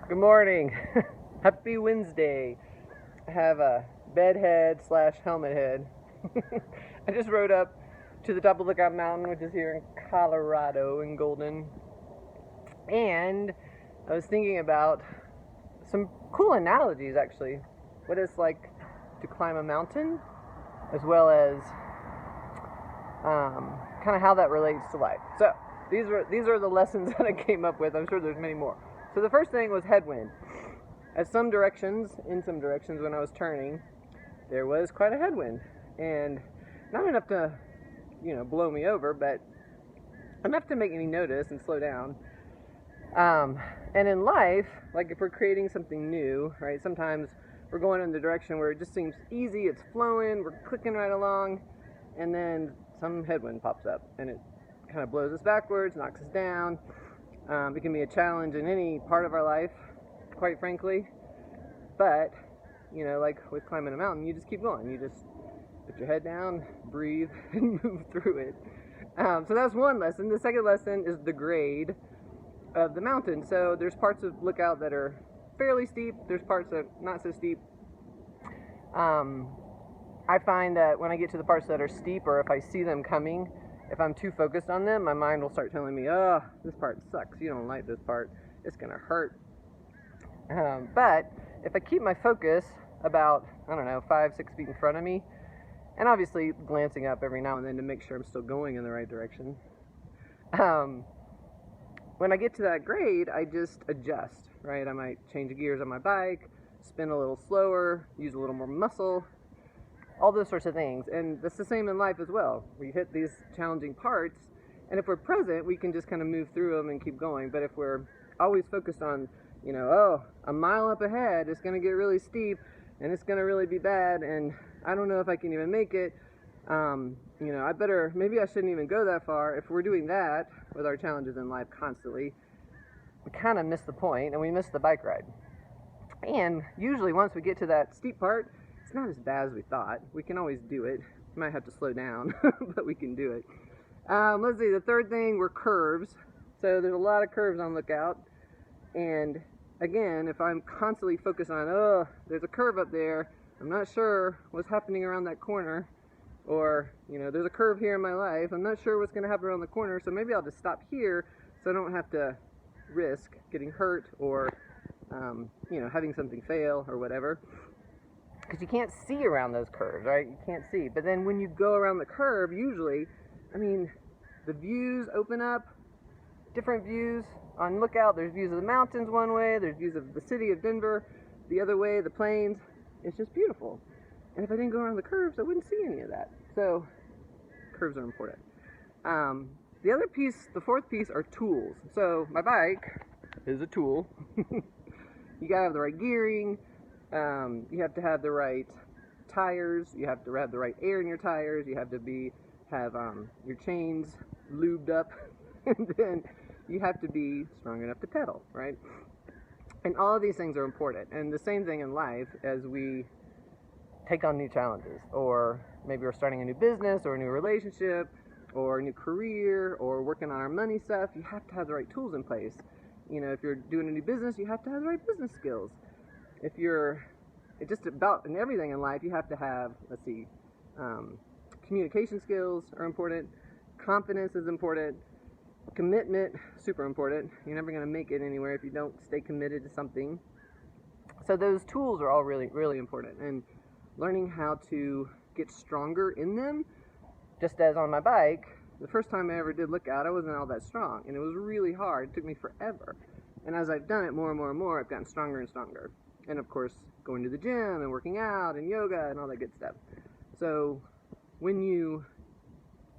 Good morning. Happy Wednesday. I have a bed head slash helmet head. I just rode up to the top of Lookout Mountain, which is here in Colorado in Golden. And I was thinking about some cool analogies actually. What it's like to climb a mountain, as well as kind of how that relates to life. So these are the lessons that I came up with. I'm sure there's many more. So the first thing was headwind. In some directions when I was turning, there was quite a headwind, and not enough to, blow me over, but enough to make me notice and slow down. And in life, like if we're creating something new, right? Sometimes we're going in the direction where it just seems easy, it's flowing, we're clicking right along, and then some headwind pops up, and it kind of blows us backwards, knocks us down. It can be a challenge in any part of our life, quite frankly. But, like with climbing a mountain, you just keep going. You just put your head down, breathe, and move through it. So that's one lesson. The second lesson is the grade of the mountain. So there's parts of Lookout that are fairly steep. There's parts that are not so steep. I find that when I get to the parts that are steep, or if I see them coming, if I'm too focused on them, my mind will start telling me, oh, this part sucks, you don't like this part, it's going to hurt. But if I keep my focus about, 5-6 feet in front of me, and obviously glancing up every now and then to make sure I'm still going in the right direction, when I get to that grade, I just adjust, right? I might change gears on my bike, spin a little slower, use a little more muscle, all those sorts of things. And that's the same in life as well. We hit these challenging parts, and if we're present, we can just kind of move through them and keep going. But if we're always focused on, a mile up ahead, it's going to get really steep, and it's going to really be bad, and I don't know if I can even make it. Maybe I shouldn't even go that far. If we're doing that with our challenges in life constantly, we kind of miss the point, and we miss the bike ride. And usually once we get to that steep part, it's not as bad as we thought. We can always do it. We might have to slow down, but we can do it. Let's see, the third thing were curves. So there's a lot of curves on Lookout. And again, if I'm constantly focused on, there's a curve up there, I'm not sure what's happening around that corner. Or, there's a curve here in my life, I'm not sure what's going to happen around the corner, so maybe I'll just stop here so I don't have to risk getting hurt or, having something fail or whatever. Because you can't see around those curves, right? You can't see. But then when you go around the curve, usually, the views open up, different views on Lookout. There's views of the mountains one way, there's views of the city of Denver the other way, the plains. It's just beautiful. And if I didn't go around the curves, I wouldn't see any of that. So, curves are important. The fourth piece are tools. So, my bike is a tool. You gotta have the right gearing. You have to have the right tires, you have to have the right air in your tires, you have to have your chains lubed up, and then you have to be strong enough to pedal, right? And all of these things are important. And the same thing in life as we take on new challenges, or maybe we're starting a new business or a new relationship or a new career or working on our money stuff, you have to have the right tools in place. If you're doing a new business, you have to have the right business skills. If you're just about in everything in life, you have to have, communication skills are important, confidence is important, commitment, super important. You're never going to make it anywhere if you don't stay committed to something. So those tools are all really, really important. And learning how to get stronger in them, just as on my bike, the first time I ever did Lookout, I wasn't all that strong. And it was really hard. It took me forever. And as I've done it more and more and more, I've gotten stronger and stronger. And of course, going to the gym and working out and yoga and all that good stuff. So when you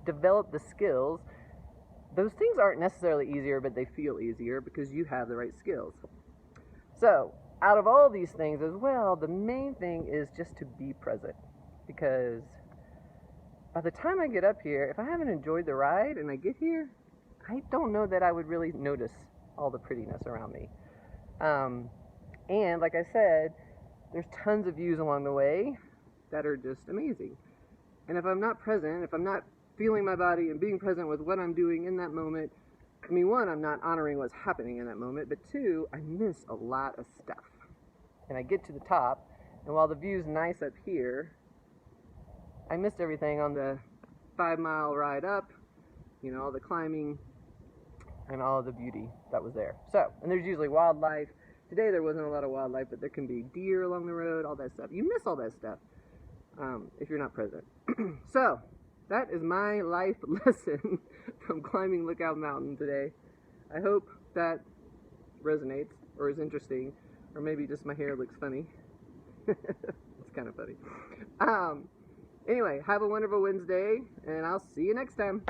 develop the skills, those things aren't necessarily easier, but they feel easier because you have the right skills. So out of all these things as well, the main thing is just to be present. Because by the time I get up here, if I haven't enjoyed the ride and I get here, I don't know that I would really notice all the prettiness around me. And like I said, there's tons of views along the way that are just amazing. And if I'm not present, if I'm not feeling my body and being present with what I'm doing in that moment, I mean, one, I'm not honoring what's happening in that moment, but two, I miss a lot of stuff. And I get to the top, and while the view's nice up here, I missed everything on the 5-mile ride up, you know, all the climbing and all of the beauty that was there. So, and there's usually wildlife. Today there wasn't a lot of wildlife, but there can be deer along the road, all that stuff. You miss all that stuff if you're not present. So, that is my life lesson from climbing Lookout Mountain today. I hope that resonates or is interesting, or maybe just my hair looks funny. It's kind of funny. Anyway, have a wonderful Wednesday, and I'll see you next time.